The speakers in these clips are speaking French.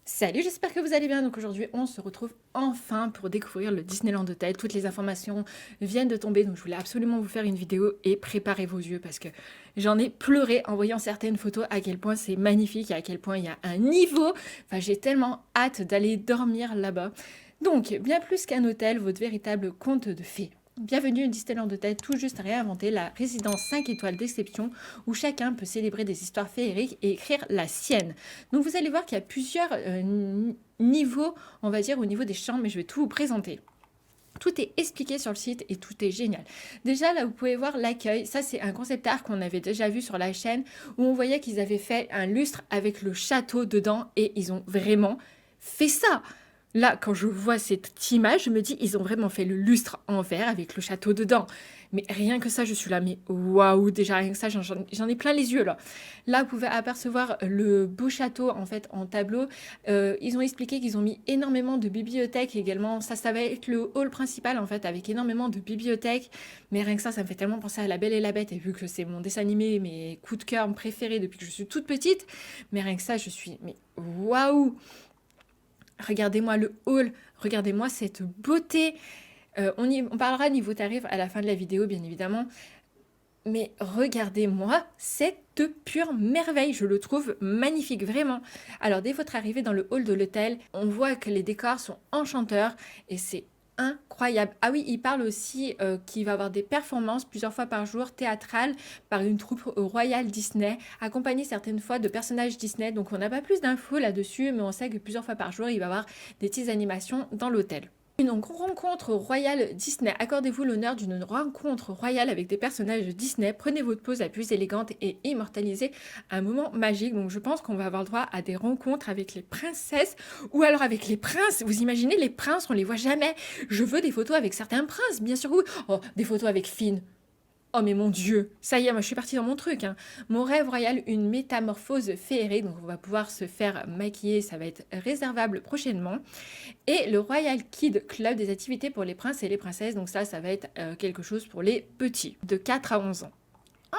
Salut, j'espère que vous allez bien. Donc aujourd'hui, on se retrouve enfin pour découvrir le Disneyland Hotel. Toutes les informations viennent de tomber, donc je voulais absolument vous faire une vidéo et préparer vos yeux parce que j'en ai pleuré en voyant certaines photos à quel point c'est magnifique et à quel point il y a un niveau. Enfin, j'ai tellement hâte d'aller dormir là-bas. Donc, bien plus qu'un hôtel, votre véritable conte de fées. Bienvenue au Disneyland Hotel, tout juste réinventé, la résidence 5 étoiles d'exception où chacun peut célébrer des histoires féeriques et écrire la sienne. Donc vous allez voir qu'il y a plusieurs niveaux, on va dire, au niveau des chambres, mais je vais tout vous présenter. Tout est expliqué sur le site et tout est génial. Déjà, là, vous pouvez voir l'accueil. Ça, c'est un concept art qu'on avait déjà vu sur la chaîne où on voyait qu'ils avaient fait un lustre avec le château dedans et ils ont vraiment fait ça. Là, quand je vois cette image, je me dis, ils ont vraiment fait le lustre en verre avec le château dedans. Mais rien que ça, je suis là, mais waouh, déjà rien que ça, j'en ai plein les yeux là. Là, vous pouvez apercevoir le beau château en fait en tableau. Ils ont expliqué qu'ils ont mis énormément de bibliothèques également. Ça va être le hall principal en fait avec énormément de bibliothèques. Mais rien que ça me fait tellement penser à La Belle et la Bête. Et vu que c'est mon dessin animé, mes coups de cœur préférés depuis que je suis toute petite, mais rien que ça, je suis mais waouh. Regardez-moi le hall, regardez-moi cette beauté. On parlera niveau tarif à la fin de la vidéo, bien évidemment. Mais regardez-moi cette pure merveille, je le trouve magnifique, vraiment. Alors, dès votre arrivée dans le hall de l'hôtel, on voit que les décors sont enchanteurs et c'est incroyable. Ah oui, il parle aussi qu'il va avoir des performances plusieurs fois par jour théâtrales par une troupe royale Disney, accompagnée certaines fois de personnages Disney. Donc, on n'a pas plus d'infos là-dessus, mais on sait que plusieurs fois par jour, il va y avoir des petites animations dans l'hôtel. Une rencontre royale Disney. Accordez-vous l'honneur d'une rencontre royale avec des personnages Disney. Prenez votre pose la plus élégante et immortalisez un moment magique. Donc je pense qu'on va avoir le droit à des rencontres avec les princesses ou alors avec les princes. Vous imaginez les princes, on les voit jamais. Je veux des photos avec certains princes, bien sûr. Oui. Oh, des photos avec Finn. Oh mais mon Dieu, ça y est, moi je suis partie dans mon truc. Hein. Mon rêve royal, une métamorphose féerique, donc on va pouvoir se faire maquiller, ça va être réservable prochainement. Et le Royal Kid Club, des activités pour les princes et les princesses, donc ça va être quelque chose pour les petits, de 4 à 11 ans.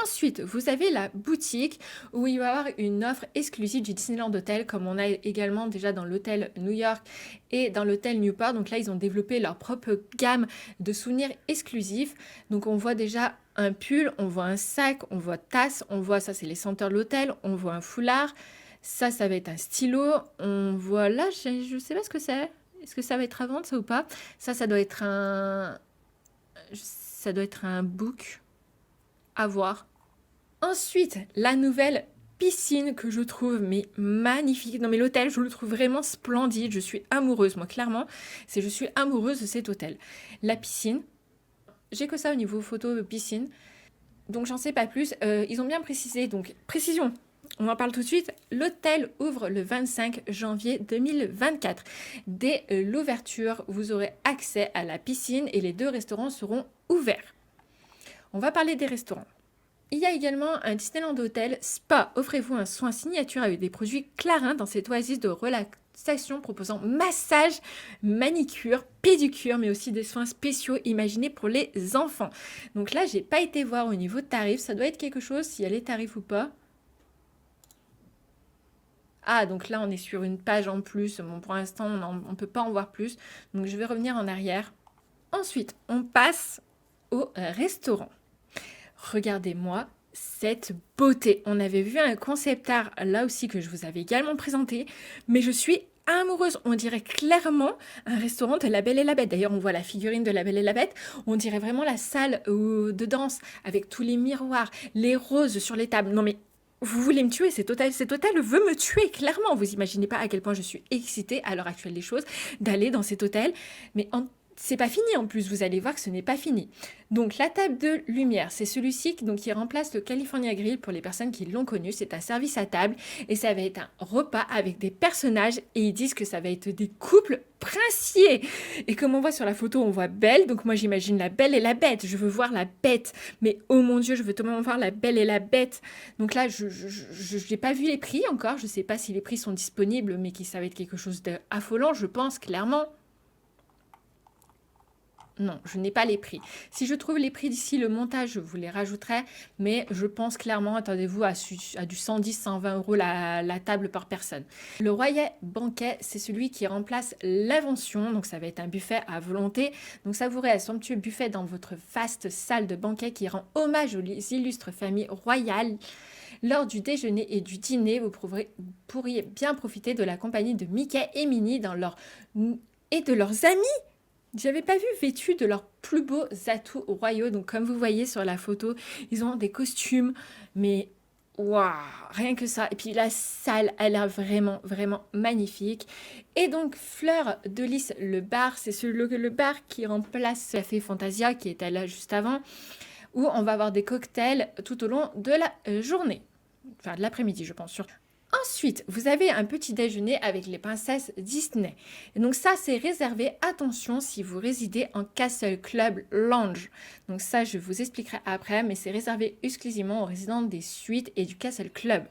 Ensuite, vous avez la boutique où il va y avoir une offre exclusive du Disneyland Hotel, comme on a également déjà dans l'hôtel New York et dans l'hôtel Newport. Donc là, ils ont développé leur propre gamme de souvenirs exclusifs. Donc on voit déjà un pull, on voit un sac, on voit tasse, on voit ça, c'est les senteurs de l'hôtel, on voit un foulard. Ça va être un stylo. On voit là, je ne sais pas ce que c'est. Est-ce que ça va être à vendre, ça ou pas? Ça doit être un... Ça doit être un book à voir. Ensuite, la nouvelle piscine que je trouve mais magnifique. Non mais l'hôtel, je le trouve vraiment splendide. Je suis amoureuse, moi clairement. Je suis amoureuse de cet hôtel. La piscine, j'ai que ça au niveau photo piscine. Donc j'en sais pas plus. Ils ont bien précisé. Donc précision. On en parle tout de suite. L'hôtel ouvre le 25 janvier 2024. Dès l'ouverture, vous aurez accès à la piscine et les 2 restaurants seront ouverts. On va parler des restaurants. Il y a également un Disneyland Hotel Spa. Offrez-vous un soin signature avec des produits clarins dans cette oasis de relaxation proposant massage, manicure, pédicure, mais aussi des soins spéciaux imaginés pour les enfants. Donc là, j'ai pas été voir au niveau de tarifs. Ça doit être quelque chose, s'il y a les tarifs ou pas. Ah, donc là, on est sur une page en plus. Bon, pour l'instant, on ne peut pas en voir plus. Donc, je vais revenir en arrière. Ensuite, on passe au restaurant. Regardez-moi cette beauté. On avait vu un concept art là aussi que je vous avais également présenté, mais je suis amoureuse. On dirait clairement un restaurant de La Belle et la Bête. D'ailleurs, on voit la figurine de La Belle et la Bête. On dirait vraiment la salle de danse avec tous les miroirs, les roses sur les tables. Non mais vous voulez me tuer, cet hôtel veut me tuer, clairement. Vous imaginez pas à quel point je suis excitée à l'heure actuelle des choses d'aller dans cet hôtel. Mais c'est pas fini en plus, vous allez voir que ce n'est pas fini. Donc la table de lumière, c'est celui-ci qui remplace le California Grill pour les personnes qui l'ont connu. C'est un service à table et ça va être un repas avec des personnages et ils disent que ça va être des couples princiers. Et comme on voit sur la photo, on voit Belle, donc moi j'imagine la Belle et la Bête. Je veux voir la Bête, mais oh mon Dieu, je veux tellement voir la Belle et la Bête. Donc là, je n'ai pas vu les prix encore. Je ne sais pas si les prix sont disponibles, mais ça va être quelque chose d'affolant, je pense clairement. non, je n'ai pas les prix. Si je trouve les prix d'ici le montage, je vous les rajouterai, mais je pense clairement, attendez-vous à du 110-120 € la table par personne. Le Royal Banquet, c'est celui qui remplace l'Invention, donc ça va être un buffet à volonté. Donc savourez un somptueux buffet dans votre vaste salle de banquet qui rend hommage aux illustres familles royales. Lors du déjeuner et du dîner, vous pourriez bien profiter de la compagnie de Mickey et Minnie et de leurs amis. J'avais pas vu vêtus de leurs plus beaux atouts royaux. Donc comme vous voyez sur la photo, ils ont des costumes, mais waouh, rien que ça. Et puis la salle, elle a vraiment, vraiment magnifique. Et donc Fleur de Lys, le bar, c'est le bar qui remplace Café Fantasia qui était là juste avant, où on va avoir des cocktails tout au long de la journée. Enfin, de l'après-midi, je pense. Ensuite, vous avez un petit déjeuner avec les princesses Disney. Et donc ça, c'est réservé, attention, si vous résidez en Castle Club Lounge. Donc ça, je vous expliquerai après, mais c'est réservé exclusivement aux résidents des suites et du Castle Club.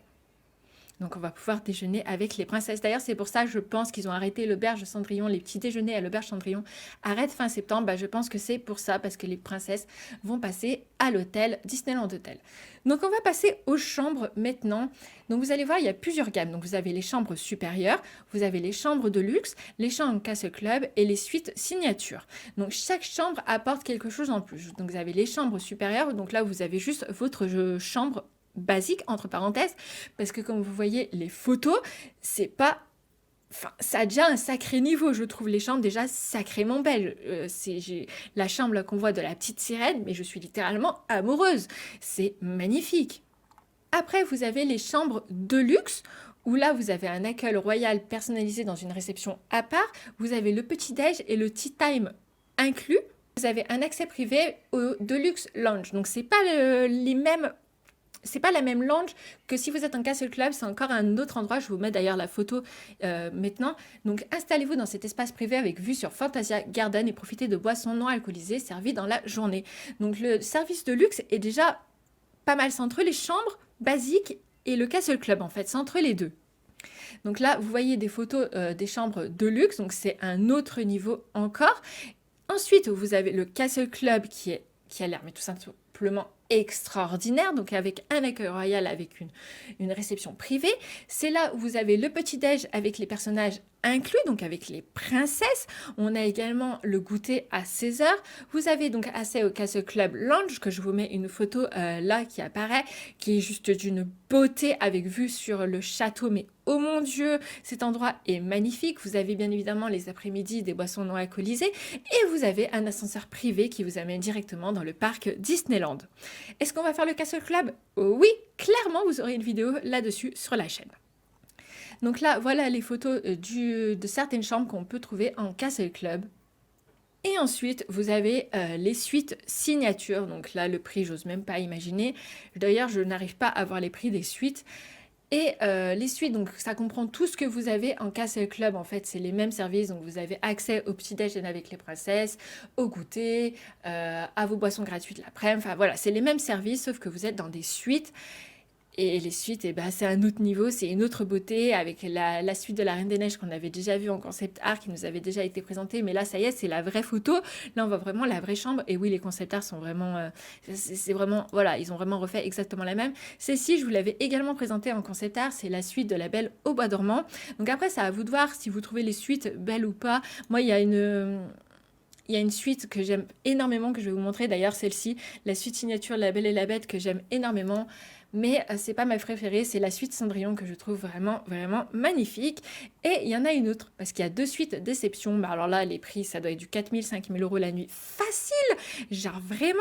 Donc on va pouvoir déjeuner avec les princesses. D'ailleurs, c'est pour ça que je pense qu'ils ont arrêté l'auberge Cendrillon, les petits déjeuners à l'auberge Cendrillon arrêtent fin septembre. Bah, je pense que c'est pour ça, parce que les princesses vont passer à l'hôtel Disneyland Hotel. Donc on va passer aux chambres maintenant. Donc vous allez voir, il y a plusieurs gammes. Donc vous avez les chambres supérieures, vous avez les chambres de luxe, les chambres Castle Club et les suites signature. Donc chaque chambre apporte quelque chose en plus. Donc vous avez les chambres supérieures, donc là vous avez juste votre chambre basique, entre parenthèses, parce que comme vous voyez les photos, c'est pas... Enfin, ça a déjà un sacré niveau, je trouve les chambres déjà sacrément belles. J'ai la chambre là, qu'on voit de la petite sirène, mais je suis littéralement amoureuse. C'est magnifique. Après, vous avez les chambres de luxe, où là, vous avez un accueil royal personnalisé dans une réception à part. Vous avez le petit-déj et le tea time inclus. Vous avez un accès privé au Deluxe Lounge. Donc, c'est pas les mêmes... C'est pas la même lounge que si vous êtes en Castle Club, c'est encore un autre endroit. Je vous mets d'ailleurs la photo maintenant. Donc installez-vous dans cet espace privé avec vue sur Fantasia Garden et profitez de boissons non alcoolisées servies dans la journée. Donc le service de luxe est déjà pas mal centré, les chambres basiques et le Castle Club en fait, c'est entre les deux. Donc là, vous voyez des photos des chambres de luxe, donc c'est un autre niveau encore. Ensuite, vous avez le Castle Club qui a l'air mais tout simplement extraordinaire, donc avec un accueil royal, avec une réception privée. C'est là où vous avez le petit-déj avec les personnages inclus, donc avec les princesses. On a également le goûter à 16 h. Vous avez donc accès au Castle Club Lounge, que je vous mets une photo là qui apparaît, qui est juste d'une beauté avec vue sur le château, mais oh mon Dieu, cet endroit est magnifique. Vous avez bien évidemment les après-midi des boissons non alcoolisées et vous avez un ascenseur privé qui vous amène directement dans le parc Disneyland. Est-ce qu'on va faire le Castle Club? Oui, clairement, vous aurez une vidéo là-dessus sur la chaîne. Donc là, voilà les photos de certaines chambres qu'on peut trouver en Castle Club. Et ensuite, vous avez les suites signatures. Donc là, le prix, j'ose même pas imaginer. D'ailleurs, je n'arrive pas à voir les prix des suites. Et les suites, donc ça comprend tout ce que vous avez en Castle Club. En fait, c'est les mêmes services. Donc vous avez accès au petit déjeuner avec les princesses, au goûter, à vos boissons gratuites l'après-midi. Enfin voilà, c'est les mêmes services, sauf que vous êtes dans des suites. Et les suites, c'est un autre niveau, c'est une autre beauté avec la suite de la Reine des Neiges qu'on avait déjà vue en concept art, qui nous avait déjà été présentée. Mais là, ça y est, c'est la vraie photo. Là, on voit vraiment la vraie chambre. Et oui, les concept art sont vraiment... c'est vraiment... Voilà, ils ont vraiment refait exactement la même. Celle-ci, je vous l'avais également présentée en concept art. C'est la suite de La Belle au Bois dormant. Donc après, c'est à vous de voir si vous trouvez les suites belles ou pas. Moi, il y a une suite que j'aime énormément, que je vais vous montrer. D'ailleurs, celle-ci, la suite signature La Belle et la Bête, que j'aime énormément. Mais c'est pas ma préférée, c'est la suite Cendrillon que je trouve vraiment, vraiment magnifique. Et il y en a une autre, parce qu'il y a deux suites Déception. Bah alors là, les prix, ça doit être du 4 000, 5 000 € la nuit. Facile! Genre vraiment.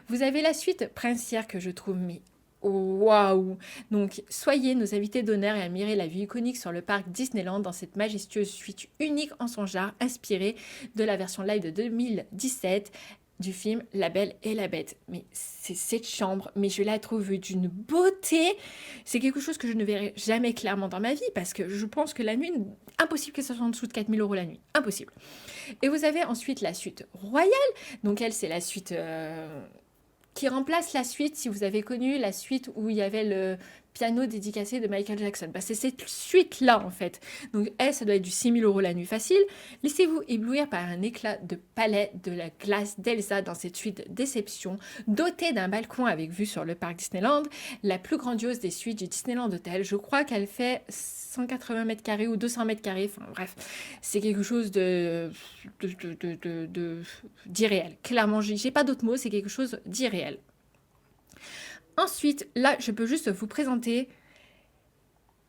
Vous avez la suite Princière que je trouve mais waouh! Donc, soyez nos invités d'honneur et admirez la vue iconique sur le parc Disneyland dans cette majestueuse suite unique en son genre, inspirée de la version live de 2017 du film La Belle et la Bête. Mais c'est cette chambre, mais je la trouve d'une beauté. C'est quelque chose que je ne verrai jamais clairement dans ma vie, parce que je pense que la nuit, impossible que ça soit en dessous de 4 000 € la nuit. Impossible. Et vous avez ensuite la suite royale. Donc elle, c'est la suite... qui remplace la suite, si vous avez connu la suite où il y avait le piano dédicacé de Michael Jackson. Bah, c'est cette suite-là, en fait. Donc, elle, ça doit être du 6 000 € la nuit facile. Laissez-vous éblouir par un éclat de palais de la glace d'Elsa dans cette suite Déception, dotée d'un balcon avec vue sur le parc Disneyland, la plus grandiose des suites du Disneyland Hotel. Je crois qu'elle fait 180 mètres carrés ou 200 mètres carrés. Enfin, bref, c'est quelque chose d'irréel. Clairement, j'ai pas d'autres mots, c'est quelque chose d'irréel. Ensuite, là, je peux juste vous présenter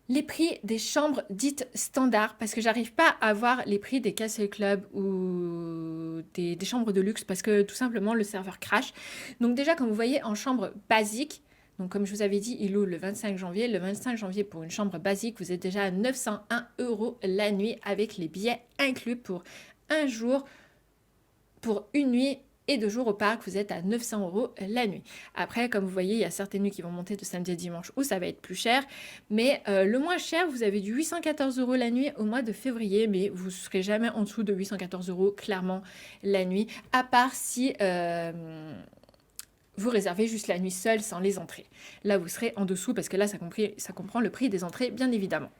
les prix des chambres dites standards, parce que j'arrive pas à voir les prix des Castle Club ou des chambres de luxe, parce que tout simplement le serveur crash. Donc déjà, comme vous voyez, en chambre basique, donc comme je vous avais dit, il ouvre le 25 janvier. Le 25 janvier, pour une chambre basique, vous êtes déjà à 901 € la nuit, avec les billets inclus pour un jour, pour une nuit et 2 jours au parc, vous êtes à 900 € la nuit. Après, comme vous voyez, il y a certaines nuits qui vont monter de samedi à dimanche où ça va être plus cher. Mais le moins cher, vous avez du 814 € la nuit au mois de février, mais vous ne serez jamais en dessous de 814 € clairement la nuit, à part si vous réservez juste la nuit seule sans les entrées. Là, vous serez en dessous parce que là, ça comprend le prix des entrées, bien évidemment.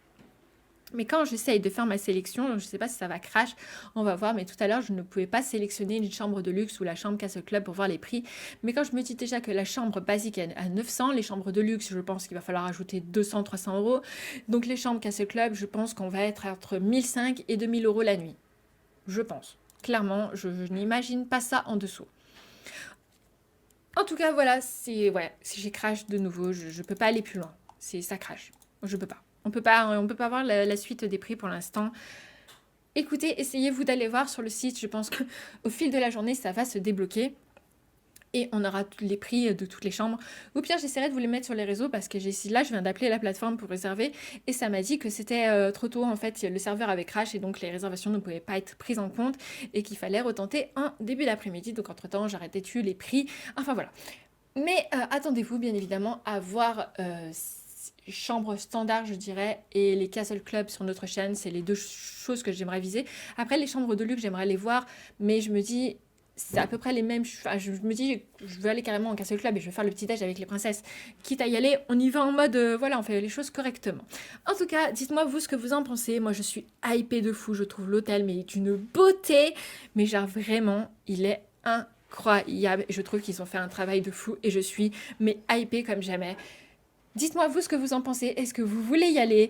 Mais quand j'essaye de faire ma sélection, je ne sais pas si ça va crash, on va voir, mais tout à l'heure, je ne pouvais pas sélectionner une chambre de luxe ou la chambre Castle Club pour voir les prix. Mais quand je me dis déjà que la chambre basique est à 900, les chambres de luxe, je pense qu'il va falloir ajouter 200-300 €. Donc les chambres Castle Club, je pense qu'on va être entre 1500 et 2000 € la nuit. Je pense. Clairement, je n'imagine pas ça en dessous. En tout cas, voilà, si j'ai crash de nouveau, je peux pas aller plus loin. Ça crash. Je peux pas. On peut pas voir la suite des prix pour l'instant. Écoutez, essayez-vous d'aller voir sur le site. Je pense qu'au fil de la journée, ça va se débloquer. Et on aura les prix de toutes les chambres. Au pire, j'essaierai de vous les mettre sur les réseaux parce que là, je viens d'appeler la plateforme pour réserver. Et ça m'a dit que c'était trop tôt. En fait, le serveur avait crash et donc les réservations ne pouvaient pas être prises en compte. Et qu'il fallait retenter en début d'après-midi. Donc entre-temps, j'arrêtais dessus les prix. Enfin voilà. Mais attendez-vous bien évidemment à voir chambre standard, je dirais, et les Castle Club sur notre chaîne. C'est les deux choses que j'aimerais viser. Après, les chambres de luxe, j'aimerais les voir, mais je me dis, c'est à peu près les mêmes. Enfin, je me dis, je veux aller carrément en Castle Club et je vais faire le petit-déj avec les princesses. Quitte à y aller, on y va en mode, voilà, on fait les choses correctement. En tout cas, dites-moi vous ce que vous en pensez. Moi, je suis hypée de fou. Je trouve l'hôtel, mais d'une beauté. Mais genre, vraiment, il est incroyable. Je trouve qu'ils ont fait un travail de fou et je suis, mais hypée comme jamais. Dites-moi vous ce que vous en pensez, est-ce que vous voulez y aller?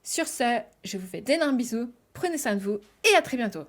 Sur ce, je vous fais d'énormes bisous, prenez soin de vous et à très bientôt.